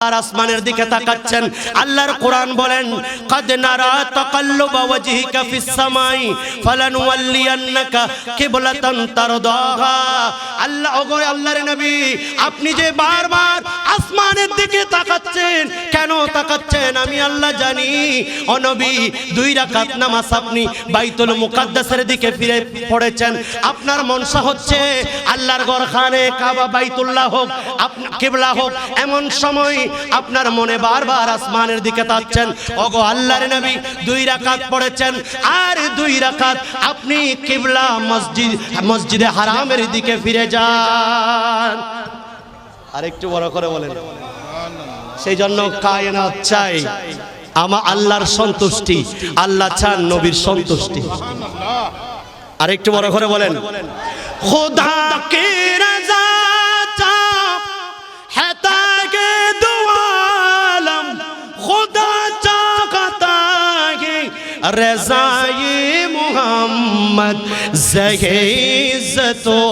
আর আসমানের দিকে তাকাচ্ছেন। আল্লাহর কোরআন বলেন, কাদ নারা তাকাল্লুবা ওয়াজহিকা ফিস সামাই ফালানুওয়াল্লিয়ান্নাকা কিবলাতান তারদাহা। আল্লাহ ওগো আল্লাহর নবী, আপনি যে বারবার আসমানের দিকে তাকাচ্ছেন, কেন তাকাচ্ছেন আমি আল্লাহ জানি। ও নবী, 2 রাকাত নামাজ আপনি বাইতুল মুকাদ্দাসের দিকে ফিরে পড়েছেন। আপনার মনসা হচ্ছে আল্লাহর ঘরখানে কাবা বাইতুল্লাহ হোক, আপনার কিবলা হোক। এমন সময় আপনার মনে বারবার আসমানের দিকে তাকাচ্ছেন। ওগো আল্লাহর নবী, 2 রাকাত পড়েছেন, আর 2 রাকাত আপনি কিবলা মসজিদে হারামের দিকে ফিরে যান। আর একটু বড় করে বলেন। সেই জন্য কায়নাত চাই আমার আল্লাহর সন্তুষ্টি, আল্লাহ চান নবীর সন্তুষ্টি। আর একটু বড় করে বলেন, খোদা কে রাজা रज़ाए मोहम्मद ज़हे इज़्ज़तों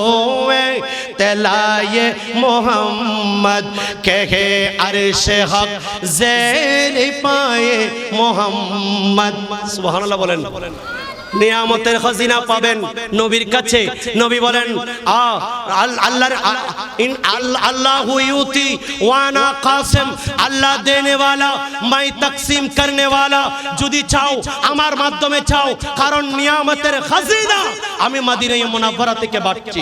तलाए मोहम्मद कहे अर्श हक ज़ेर पाए मोहम्मद। सुबहानाल्लाह बोलें। নিয়ামতের খাজিনা পাবেন নবীর কাছে। নবী বলেন, আল্লাহু ইউতি ওয়া আনা কাসিম, আল্লাহ দেনে ওয়ালা মাই তাকসিম করনে ওয়ালা। যদি চাও আমার মাধ্যমে চাও, কারণ নিয়ামতের খাজিনা আমি মদিনা মুনাওয়ারা থেকে বাঁটছি।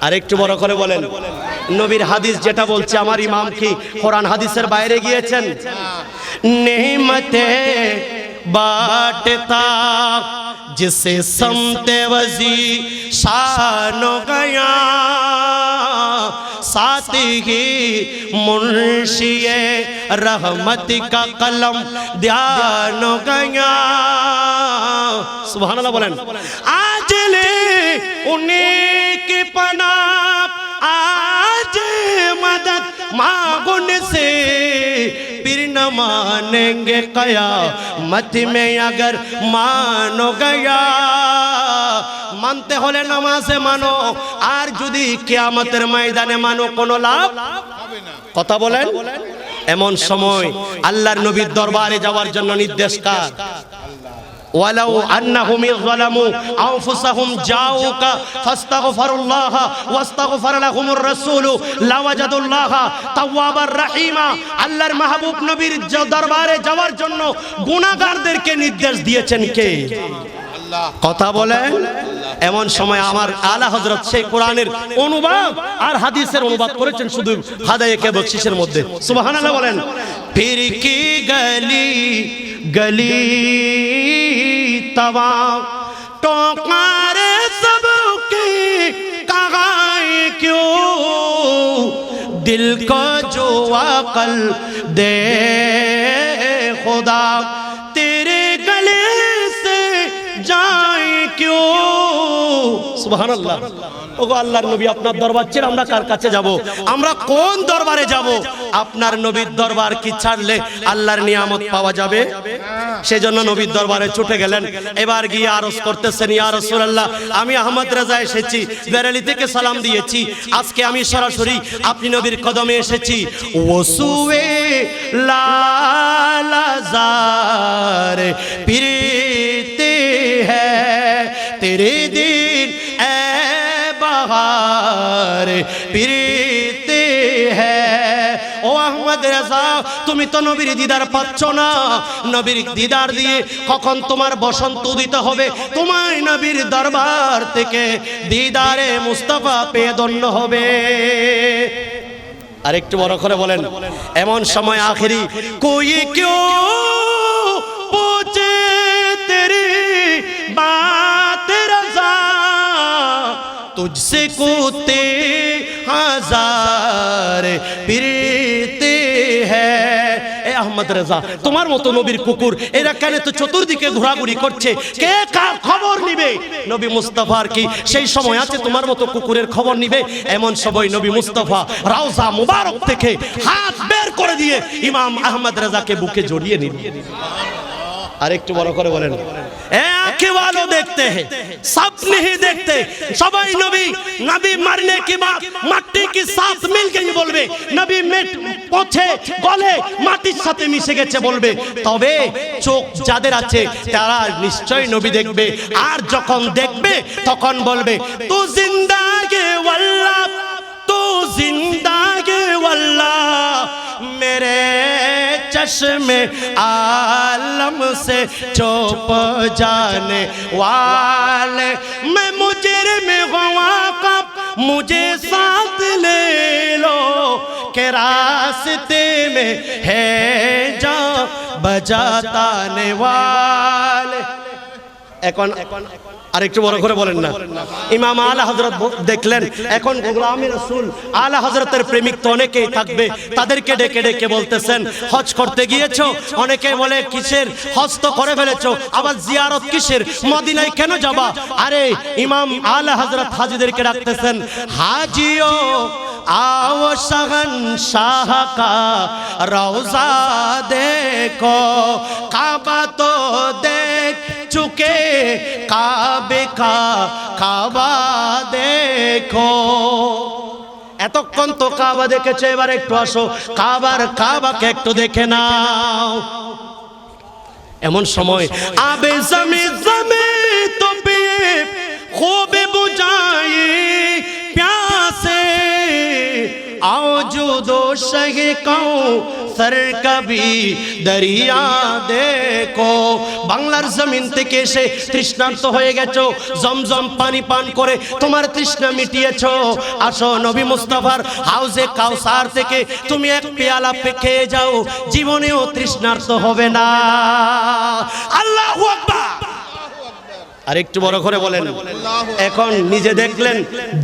আর একটু বড় করে বলেন, নবীর হাদিস যেটা বলছে, আমার ইমাম কি কোরআন হাদিসের বাইরে গিয়েছেন? নেমতে बांटता जिसे समते वजी शान गया, साथ ही मुंशिए रहमत का कलम ध्यान गया। सुभान अल्लाह बोलें। आज ले उन्हीं की पनाह, आज मदद मांगने से फिर न मानेंगे कयामत में अगर मानो गया। মানতে হলে নামাজে মানো, আর যদি কিয়ামতের ময়দানে মানো কোনো লাভ হবে না। কথা বলেন। এমন সময় আল্লাহর নবীর দরবারে যাওয়ার জন্য নির্দেশ কার? ওয়ালাউ আন্নাহুম যালামু আনফুসাহুম জাউকা ফাস্তাগফিরুল্লাহ ওয়াস্তাগফার লাহুমুর রাসূল লাওয়াজাদুল্লাহ তাওয়াবার রহিমা। আল্লাহর মাহবুব নবীর দরবারে যাওয়ার জন্য গুনাহগারদেরকে নির্দেশ দিয়েছেন কে? আল্লাহ। কথা বলেন। এমন সময় আমার আলা হযরত সেই কোরআনের অনুবাদ আর হাদিসের অনুবাদ করেছেন শুধু হাদায়ে বখশিশের মধ্যে। সুবহানাল্লাহ বলেন। ফির কি গলি গলি तवाम टोकारे सबके कहां क्यों, दिल को जो अकल दे खुदा तेरे गले से जाए क्यों। सुबहानाल्लाह। ওগো আল্লাহর নবী, আপনার দরবার ছেড়ে আমরা কার কাছে যাব? আমরা কোন দরবারে যাব? আপনার নবীর দরবার কি ছাড়লে আল্লাহর নিয়ামত পাওয়া যাবে? সেজন্য নবীর দরবারে ছুটে গেলেন। এবার গিয়ে আরজ করতেছেন, ইয়া রাসূলুল্লাহ, আমি আহমদ রাজা এসেছি, বেরেলি থেকে সালাম দিয়েছি। আজকে আমি সরাসরি আপনি নবীর কদমে এসেছি। ওসুয়ে লালাজার ফিরতে হ্যায় তেরে দিন ফিরতে হ্যায়। ও আহমদ রাজা, তুমি তো নবীর দিদার পাচ্ছ না। নবীর দিদার দিয়ে কখন তোমার বসন্ত উদিত হবে? তোমায় নবীর দরবার থেকে দিদারে মুস্তাফা পেয়ে ধন্য হবে। আর একটু বড় করে বলেন। এমন সময় আখেরি কোই কিউ পুছে তেরি বাত রাজা, तुझसे कोते हजार फिरते हैं। এ আহমদ রাজা, তোমার মতো নবীর কুকুর এরা কেন তো চতুর্দিকে ঘোরাঘুরি করছে? কে কার খবর নিবে? নবী মুস্তাফার কি সেই সময় আছে তোমার মতো কুকুরের খবর নিবে? এমন সময় নবী মুস্তাফা রওজা মুবারক থেকে হাত বের করে দিয়ে ইমাম আহমদ রাজাকে বুকে জড়িয়ে নিলেন। আর একটু বড় করে বলেন। आंखें वालों देखते हैं, सब नहीं देखते। सबाई नबी नबी मरने के बाद मट्टी के साथ मिल के ही बोलबे नबी পথে গলে মাটির সাথে মিশে গেছে বলবে। তবে চোখ যাদের আছে তারা নিশ্চয়ই নবী দেখবে, আর যখন দেখবে তখন বলবে তু জিন্দাগে ওয়াল্লাহ, তু জিন্দাগে ওয়াল্লাহ, मेरे चश्मे आलम से चुप जाने वाले, मैं मुजरिम हुआ कब मुझे साथ ले लो, के रास्ते में है जा बजाने वाले। এখন আরেকটু বড় করে বলেন না। ইমাম আলা হযরত দেখলেন এখন গোলামে রাসূল আলা হযরতের প্রেমিক তো অনেকেই থাকবে, তাদেরকে ডেকে ডেকে বলতেছেন হজ করতে গিয়েছো, অনেকে বলে কিসের হজ তো করে ফেলেছো, আবার জিয়ারত কিসের, মদিনায় কেন যাবা? আরে ইমাম আলা হযরত হাজীদেরকে ডাকতেছেন, হাজিও आओ शहंशाह का रौजा देखो, काबा तो देख चुके, काबे का काबा देखो। এতক্ষণ তো কাবা দেখেছো, এবার একটু আসো কাবাকে একটু দেখে নাও। এমন সময় আবে জমি জমি তো পিয়ে খুব বুঝাই प्यासे, आओ जो दो शहे कौं सर कभी दरिया देखो। বাংলার জমিন থেকে এসে তৃষ্ণার্ত হয়ে গেছো, জমজম পানি পান করে তোমার তৃষ্ণা মিটিয়েছো, আসো নবী মুস্তাফার হাউজে কাউসার থেকে তুমি এক পেয়ালা খেয়ে যাও, জীবনেও তৃষ্ণার্ত হবে না। আল্লাহু আকবার। আর একটু বড় করে বলেন। এখন নিজে দেখলেন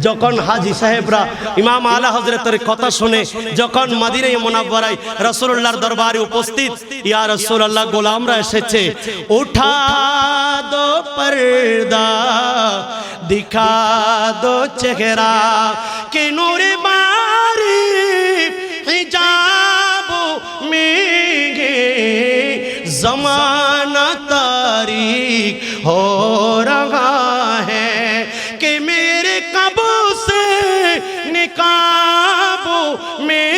যখন হাজী সাহেবরা ইমাম আলা হযরতের কথা শুনে যখন মদিনায়ে মুনাওয়ারায় রাসূলুল্লাহর দরবারে উপস্থিত, ইয়া রাসূলুল্লাহ গোলামরা এসেছে, উঠা দো পর্দা দিখা দো চেহারা কে নূরে বারি হিজাব মেঘে ज़माना तारीक हो रहा है कि मेरे कब्र से निकाबों में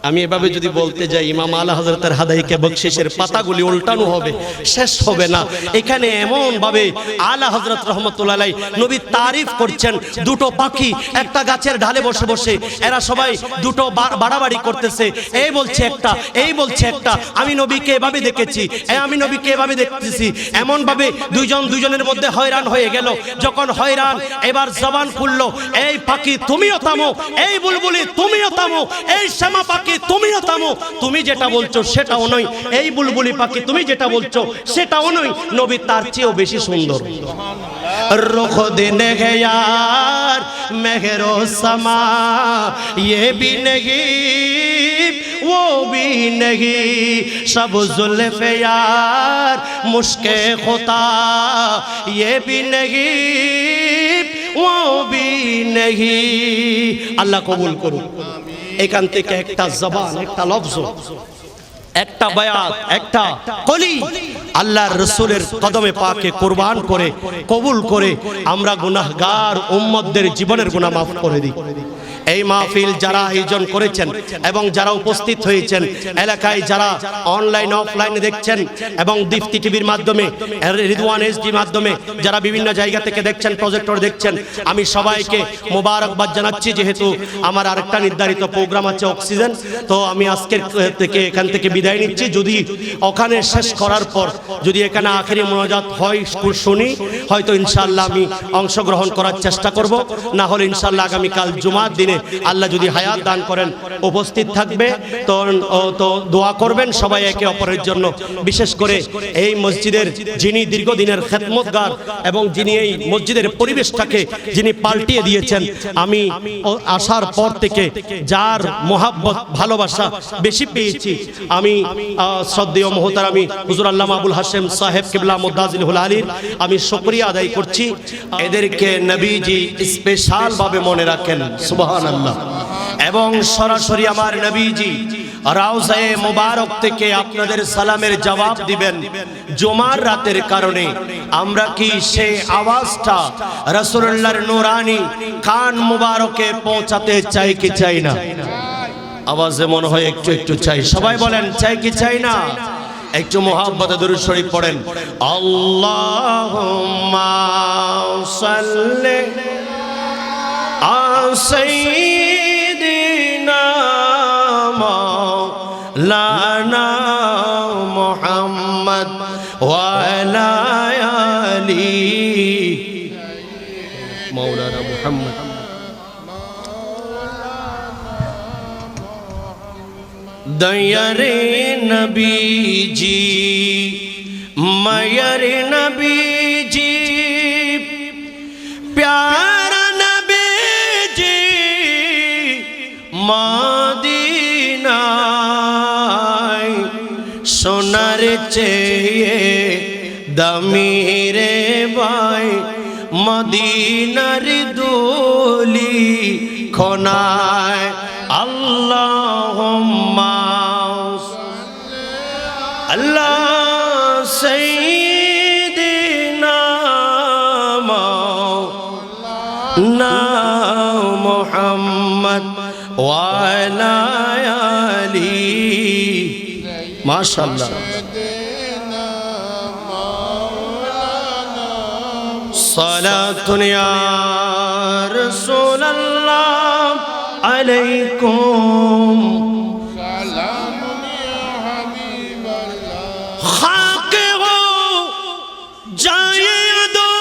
আমি এভাবে যদি বলতে যাই ইমাম আলা হযরতের হাদাইকে বকশিশের পাতাগুলি উল্টানো হবে, শেষ হবে না। এখানে এমন ভাবে আলা হযরত রাহমাতুল্লাহ আলাইহি নবী তারিফ করছেন। দুটো পাখি একটা গাছের ঢালে বসে বসে এরা সবাই দুটো বাড়াবাড়ি করতেছে, এই বলছে একটা, এই বলছে একটা, আমি নবীকে এভাবে দেখেছি, আমি নবীকে এভাবে দেখতেছি। এমন ভাবে দুইজন দুইজনের মধ্যে হয়রান হয়ে গেল। যখন হয়রান এবার জবান খুললো, এই পাখি তুমিও থামো, এই বুলবুলি তুমিও থামো, এই শ্যামা পাখি তুমিও থামো, তুমি যেটা বলছো সেটাও নয়, এই বুলবুলি পাখি তুমি যেটা বলছো সেটাও নয়, নবী তার চেয়েও বেশি সুন্দর। रुख दिन है यार मेहरो समा, ये भी नहीं वो भी नहीं, सब जुल्फ यार मुश्के खुदा, ये भी नहीं वो भी नहीं। अल्लाह कबूल करो। এখান থেকে একটা জবান, একটা লফজ, একটা বায়াত, একটা কলি আল্লাহর রাসূলের কদমে পাকে কুরবান করে কবুল করে আমরা গুনাহগার উম্মতদের জীবনের গুনাহ মাফ করে দিই। এই মাহফিল যারা আয়োজন করেছেন এবং যারা উপস্থিত হয়েছেন, এলাকায় যারা অনলাইন অফলাইনে দেখছেন এবং দীপ্তি টিভির মাধ্যমে, রিদওয়ান এসডি মাধ্যমে যারা বিভিন্ন জায়গা থেকে দেখছেন, প্রজেক্টর দেখছেন, আমি সবাইকে মোবারকবাদ জানাচ্ছি। যেহেতু আমার আরেকটা নির্ধারিত প্রোগ্রাম আছে অক্সিজেন, তো আমি আজকের থেকে এখান থেকে বিদায় নিচ্ছি। যদি ওখানে শেষ করার পর যদি এখানে আখেরি মোনাজাত হয় শুনি, হয়তো ইনশাআল্লাহ আমি অংশগ্রহণ করার চেষ্টা করব, না হলে ইনশাআল্লাহ আগামীকাল জুমার দিনে আল্লাহ যদি হায়াত দান করেন উপস্থিত থাকবে। তো দোয়া করবেন সবাই একে অপরের জন্য, বিশেষ করে এই মসজিদের যিনি দীর্ঘদিনের খেদমতগার এবং যিনি এই মসজিদের পরিবেশটাকে যিনি পাল্টিয়ে দিয়েছেন, আমি আসার পর থেকে যার মোহাব্বত ভালোবাসা বেশি পেয়েছি, আমি শ্রদ্ধেয় মুহতারামি হুজুর আল্লামা আবুল হাশেম সাহেব কিবলা মুদ্দাজিলুল আলীর আমি শুকরিয়া আদায় করছি। এদেরকে নবীজি স্পেশাল ভাবে মনে রাখেন, সুবহানাল্লাহ। এবং সরাসরি আমার নবীজি রাউজায়ে মুবারক থেকে আপনাদের সালামের জবাব দিবেন জুমার রাতের কারণে। আমরা কি সেই আওয়াজটা রাসূলুল্লাহর নূরানি কান মুবারকে পৌঁছাতে চাই কি চাই না? আওয়াজে মনে হয় একটু একটু চাই। সবাই বলেন চাই কি চাই না? একটু মুহাব্বতে দরুদ শরীফ পড়েন। আল্লাহুম্মা সাল্লি আলা সাইয়্যিদিনা মাওলানা মুহাম্মদ ওয়া আলা আলি মাওলানা মুহাম্মদ। দয়ারে নবীজি মায়ারে নবীজি প্যারা নবীজি মদিনায় সোনার চেয়ে দামি রে ভাই মদিনার দুলি খোনায়। আল্লাহুম্মা আল্লাহ সাইয়্যিদিনা মাওলানা মুহাম্মদ ওয়া আলা আলি। মাশাআল্লাহ। সালাতুন ইয়া রাসূলুল্লাহ আলাইকুম সালামুন ইয়া হাবিবাল্লাহ। খাকে হো জায়ে দো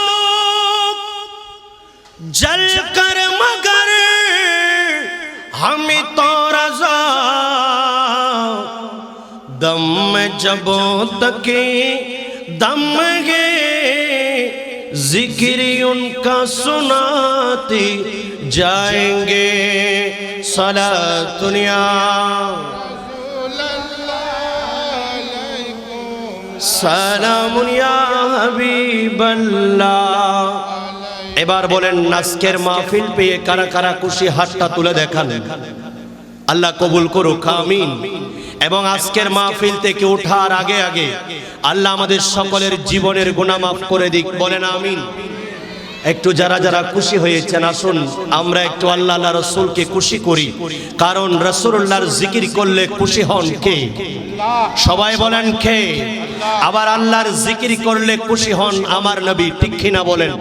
জল কর মগর हमें तो रज़ा दम में जबो तके दम है जिक्र उनका सुनाते जाएंगे। सलातुन या सलामुन या हबीबल्लाह। এবার বলেন আজকের মাহফিল পেয়ে কারা কারা খুশি হাতটা তুলে দেখান। আল্লাহ কবুল করুক, আমিন। এবং আজকের মাহফিল থেকে ওঠার আগে আগে আল্লাহ আমাদের সকলের জীবনের গুনাহ মাফ করে দিক, বলেন আমিন। একটু যারা যারা খুশি হয়েছেন আসুন আমরা একটু আল্লাহ আল্লাহ রাসূলকে খুশি করি, কারণ রাসূলুল্লাহর জিকির করলে খুশি হন কে? সবাই বলেন কে? আবার আল্লাহর জিকির করলে খুশি হন আমার নবী, ঠিক কিনা বলেন?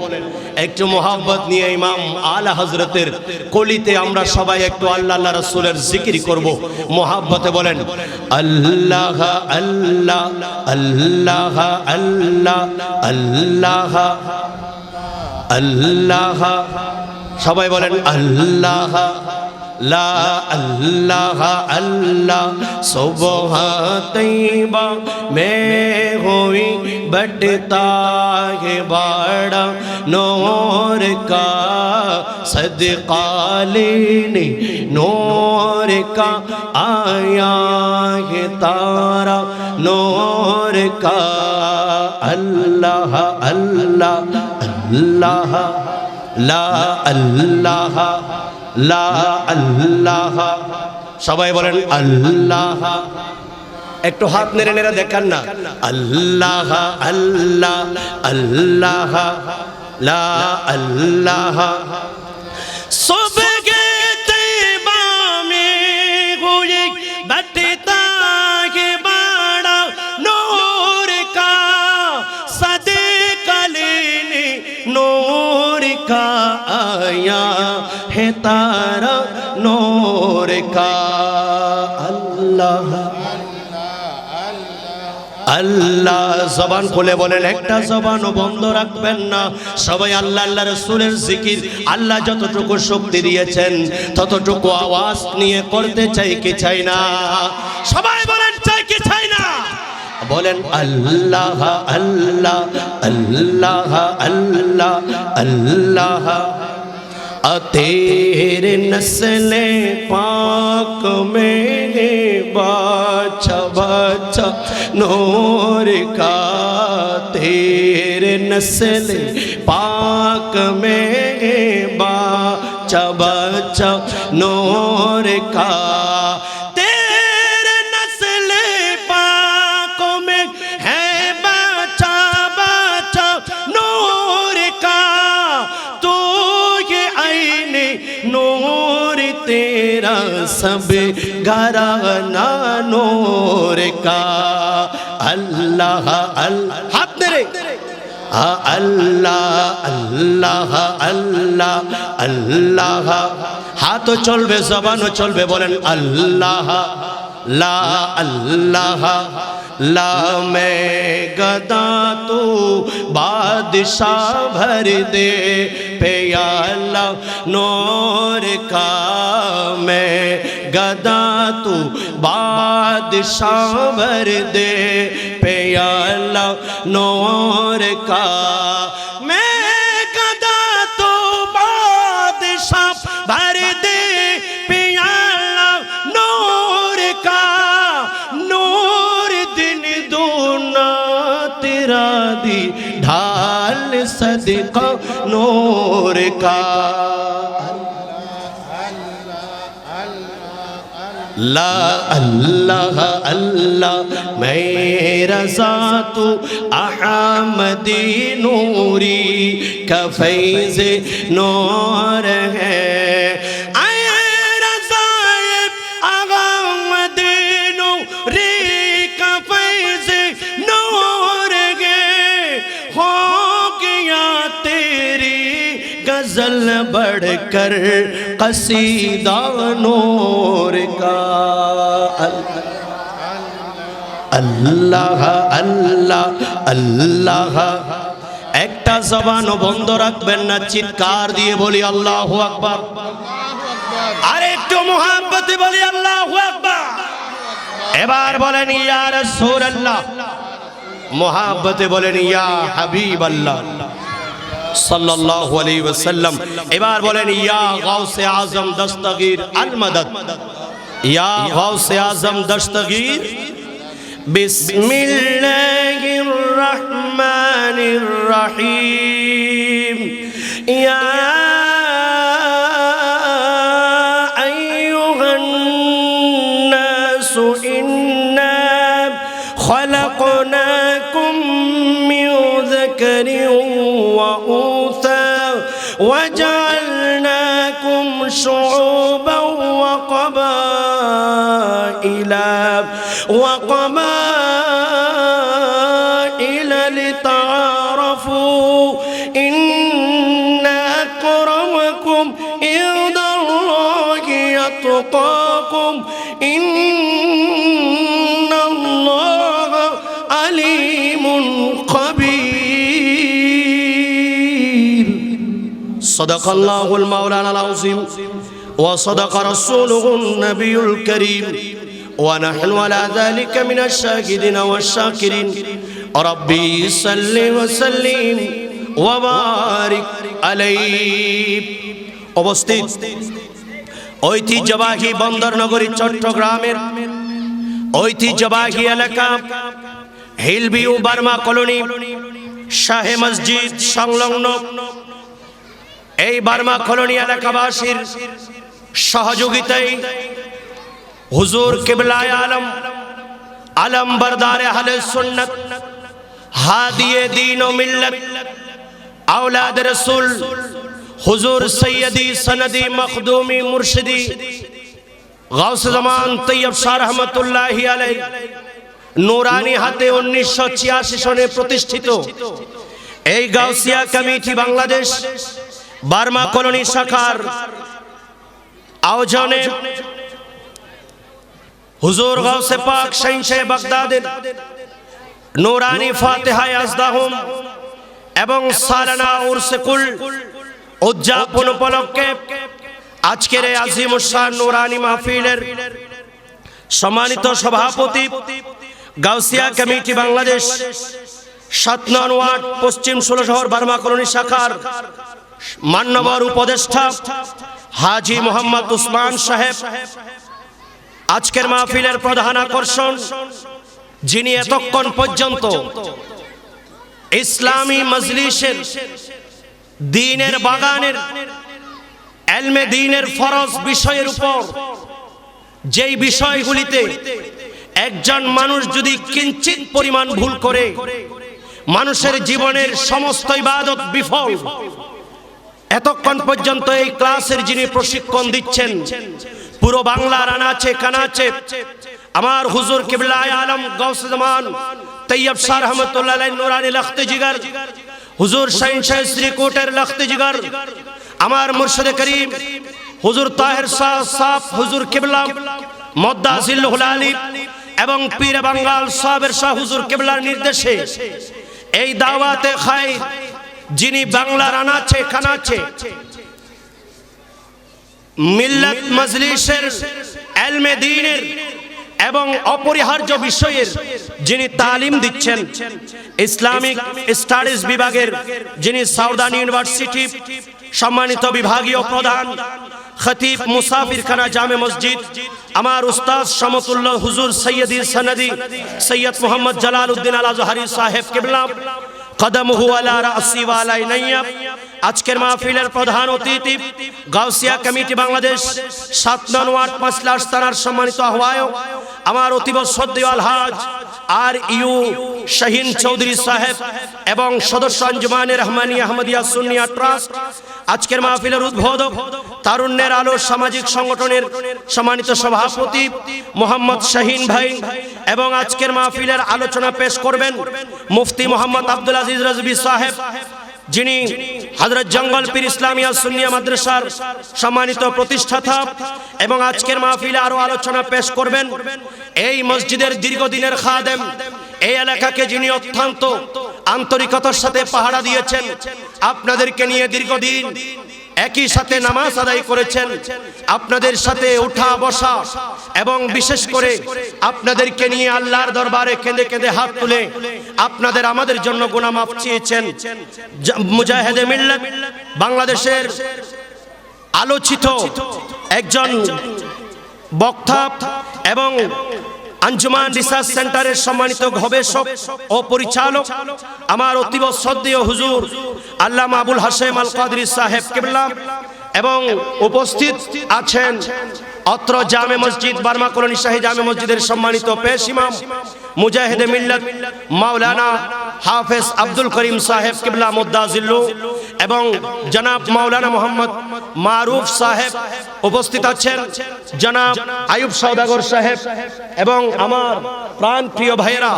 একটু মোহাব্বত নিয়ে ইমাম আলা হযরতের কলিতে আমরা সবাই একটু আল্লাহ আল্লাহ রাসূলের জিকির করব। মোহাব্বতে বলেন আল্লাহ আল্লাহ আল্লাহ আল্লাহ আল্লাহ আল্লাহ। সবাই বলেন আল্লাহ লা अल्लाह अल्लाह सुबह तैयबा में हुई बटता है बड़ा नूर का सदका लेने नूर का आया है तारा नूर का। अल्लाह अल्लाह अल्लाह ला अल्लाह লা আল্লাহ। সবাই বলেন আল্লাহ। একটু হাত নেড়ে নেড়ে দেখান না। আল্লাহ আল্লাহ আল্লাহ লা আল্লাহ। সুবহ তৈবা মে হুই বটতা কে বড়া নূর কা সদকা लेने नूर का आया है तारा नूर का। अल्लाह আল্লাহ। জবান খুলে বলেন, একটা জবানও বন্ধ রাখবেন না। সবাই আল্লাহ আল্লাহ রাসূলের জিকির আল্লাহ যতটুকু শক্তি দিয়েছেন ততটুকু আওয়াজ নিয়ে করতে চাই কি চাই না? সবাই বলেন চাই কি চাই না? বলেন আল্লাহ আল্লাহ আল্লাহ আল্লাহ আল্লাহ। तेरे नस्ले पाक में बाचा बाचा नूर का। तेरे नस्ले पाक में बाचा बाचा नूर का। तेरे तेरा सब घराना नूर का अल्लाह अल्लाह हाथ मेरे अल्लाह अल्लाह अल्लाह अल्लाह हाथ चलबे जबानो चलबे बोलें अल्लाह ला अल्लाह ला मैं गदा तू बादशाह भर दे प्याला नूर का मैं गदा तू बादशाह भर दे प्याला नूर का मैं गदा तू बादशाह भर दे प्याला नूर का नूर दिन दूना तेरा दी ढाल सदका नूर का ला अल्लाह अल्लाह मेरा ज़ातु अहमदी नूरी का फैज़ नूर है गज़ल बढ़कर कसीदा नूर का अल्लाह अल्लाह अल्लाह একটা জবানও বন্ধ রাখবেন না চিৎকার দিয়ে বলি আল্লাহু আকবার আর একটু মুহাব্বতে বলি আল্লাহু আকবার এবার বলেন ইয়া রাসূলুল্লাহ মুহাব্বতে বলেন ইয়া হাবিবাল্লাহ सल्लल्लाहु अलैहि वसल्लम एबार बोलें या गौसे आज़म दस्तगीर अल मदद या गौसे आज़म दस्तगीर बिस्मिल्लाहिर रहमानिर रहीम या अय्युहन नासु इन्ना खलक़नाकुम मिन ज़करिन وجعلناكم شعوبا وقبائل لتعارفوا إن أكرمكم عند الله يتقاكم إن الله عليم خبير صدق الله المولانا العظيم وصدق رسوله النبي الكريم ونحن على ذلك من الشاهدين والشاكرين ربي صل وسلم وبارك عليه অবস্থিত ঐতিহ্যবাহী বন্দরনগরী চট্টগ্রামের ঐতিহ্যবাহী এলাকা হিলভিউ বার্মা কলোনি শাহে মসজিদ সংলগ্ন এই বার্মা কলোনি এলাকাবাসীর সহযোগিতায় হুজুর কিবলায়ে আলম আলম বরদার আহলে সুন্নাত হাদিয়ে দ্বীন ও মিল্লাত আওলাদ রাসূল হুজুর সৈয়দি সনদি মখদুমি মুর্শিদি গাউসে জামান তৈয়ব শাহ রহমাতুল্লাহি আলাইহি নূরানি হাতে 1986 সনে প্রতিষ্ঠিত এই Gausia committee Bangladesh Burma colony শাখার আয়োজনে হুজুর গাউসে পাক শাহিনশাহ বাগদাদের নূরানি ফাতিহা আজদাহুম এবং সালানা উরসে কুল উদযাপন উপলক্ষে আজকের এই আজিমুশান নূরানি মাহফিলের সম্মানিত সভাপতি গাউসিয়া কমিটি বাংলাদেশ 7 নং ওয়ার্ড পশ্চিম 16 শহর বার্মা কলোনি শাখার মাননীয় উপদেষ্টা হাজী মোহাম্মদ উসমান সাহেব আজকের মাহফিলের প্রধান আকর্ষণ যিনি এতক্ষণ পর্যন্ত ইসলামী মজলিসের দ্বীনের বাগানের ইলমে দ্বীনের ফরজ বিষয়ের উপর যেই বিষয়গুলিতে একজন মানুষ যদি কিঞ্চিত পরিমাণ ভুল করে মানুষের জীবনের সমস্ত ইবাদত বিফল এতক্ষণ পর্যন্ত এই ক্লাসের যিনি প্রশিক্ষণ দিচ্ছেন, পুরো বাংলার আনাচে কানাচে আমার হুজুর কিবলায়ে আলম গাউসে জামান তৈয়ব শাহ রহমতুল্লাহ আলাইহি নুরানি লখত জিগর, হুজুর শাহিন শাহ শ্রীকোটের লখত জিগর, আমার মুর্শিদ করিম হুজুর তাহের শাহ সাফ হুজুর কিবলা মুদ্দাসিলুল আলী এবং পীর বাঙ্গাল সাহেবের শাহ হুজুর কিবলার নির্দেশে এই দাওয়াতে খায়র যিনি বাংলার আনাচে কানাচে মিল্লাত মজলিসের ইলমে দ্বীনের এবং অপরিহার্য বিষয়ের যিনি তালিম দিচ্ছেন, ইসলামিক স্টাডিজ বিভাগের যিনি সাউদার্ন ইউনিভার্সিটি সম্মানিত বিভাগীয় প্রধান খতিব মুসাফিরখানা জামে মসজিদ আমার উস্তাদ সমতুল্লাহ হুজুর সৈয়দি সনদি সৈয়দ মোহাম্মদ জালালউদ্দিন আল আজহারি সাহেব কিবলা কদমহু আলা রাসি ওয়া আলা নাইয়া, আজকের মাহফিলের প্রধান অতিথি গাউসিয়া কমিটি বাংলাদেশ ৭ নং ওয়ার্ড ৫ লাশ থানার সম্মানিত আহ্বায়ক আমার অতীব শ্রদ্ধেয় আলহাজ আর ইউ শাহিন চৌধুরী সাহেব এবং সদস্য আঞ্জুমানে রহমানী আহমদিয়া সুন্নিয়া ট্রাস্ট, আজকের মাহফিলের উদ্বোধক তারুণ্যের আলো সামাজিক সংগঠনের সম্মানিত সভাপতি মোহাম্মদ শাহিন ভাই এবং আজকের মাহফিলের আলোচনা পেশ করবেন মুফতি মোহাম্মদ আব্দুল আজিজ রাজবি সাহেব, যিনি হযরত জঙ্গল পীর ইসলামিয়া সুন্নিয়া মাদ্রাসার সম্মানিত প্রতিষ্ঠাতা এবং আজকের মাহফিলে আরো আলোচনা পেশ করবেন এই মসজিদের দীর্ঘদিনের খাদেম, এই এলাকাকে যিনি অত্যন্ত আন্তরিকতার সাথে পাহারা দিয়েছেন, আপনাদেরকে নিয়ে দীর্ঘদিন একই সাথে নামাজ আদায় করেছেন, আপনাদের সাথে উঠা বসা এবং বিশেষ করে আপনাদেরকে নিয়ে আল্লাহর দরবারে কেঁদে কেঁদে হাত তুলে আপনাদের আমাদের জন্য গুনাহ মাফ চেয়েছেন। মুজাহিদে মিল্লাত বাংলাদেশের আলোচিত একজন বক্তা এবং আঞ্জুমান রিসার্চ সেন্টারের সম্মানিত গবেষক ও পরিচালক আমার অতীব শ্রদ্ধেয় হুজুর আল্লামা আবুল হাশেম আল কাদরি সাহেব কিবলা এবং উপস্থিত আছেন অত্র জামে মসজিদ বার্মা কলোনি শাহী জামে মসজিদের সম্মানিত পেশ ইমাম মুজাহিদে মিল্লাত মাওলানা হাফেজ আব্দুল করিম সাহেব কিবলা মুদ্দাজিল্লু এবং জনাব মাওলানা মোহাম্মদ মারুফ সাহেব উপস্থিত আছেন, জনাব আয়ুব সওদাগর সাহেব এবং আমার প্রাণ প্রিয় ভাইয়েরা,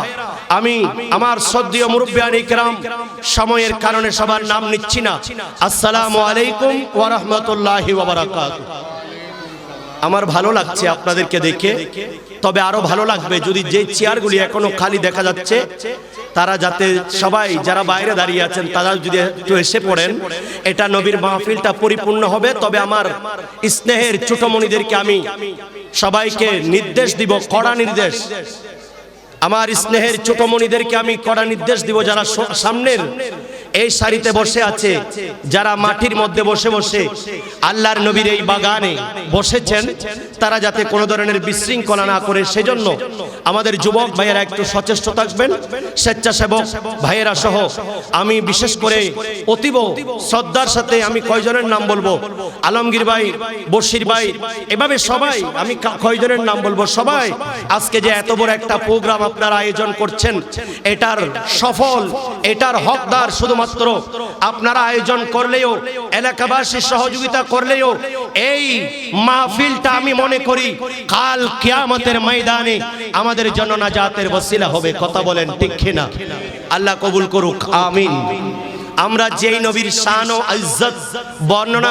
আমি আমার শ্রদ্ধেয় মুরব্বিয়ান ইকরাম সময়ের কারণে সবার নাম নিচ্ছি না। আসসালামু আলাইকুম ওয়া রাহমাতুল্লাহি ওয়া বারাকাতুহু। আমার ভালো লাগছে আপনাদেরকে দেখে, তবে আরো ভালো লাগবে যদি যে চেয়ারগুলি এখনো খালি দেখা যাচ্ছে তারা যাতে সবাই যারা বাইরে দাঁড়িয়ে আছেন তারা যদি একটু এসে পড়েন, এটা নবীর মাহফিলটা পরিপূর্ণ হবে। তবে আমার স্নেহের ছোটমণিদেরকে আমি সবাইকে নির্দেশ দিব, কড়া নির্দেশ, আমার স্নেহের ছোটমণিদেরকে আমি কড়া নির্দেশ দিব, যারা সামনের এই সারিতে বসে আছে, যারা মাটির মধ্যে বসে বসে আল্লাহর নবীর এই বাগানে বসেছেন, তারা যাতে কোনো ধরনের বিশৃঙ্খলা না করে সেজন্য আমাদের যুবক ভাইয়েরা একটু সচেষ্ট থাকবেন। স্বেচ্ছাসেবক ভাইয়েরা সহ আমি বিশেষ করে অতীব শ্রদ্ধার সাথে আমি কয়জনের নাম বলবো, আলমগীর ভাই, বশির ভাই, এভাবে সবাই আমি কয়জনের নাম বলবো, সবাই আজকে যে এত বড় একটা প্রোগ্রাম আপনারা আয়োজন করছেন, এটার সফল, এটার হকদার শুধুমাত্র আপনারা আয়োজন করলেও, এলাকাবাসী সহযোগিতা করলেও এই মাহফিলটা আমি মনে করি কাল কিয়ামতের ময়দানে আমাদের জন্য নাজাতের ওসিলা হবে। কথা বলেন ঠিক কিনা? আল্লাহ কবুল করুক, আমিন। আমরা যেই নবীর শান ও ইজ্জত বর্ণনা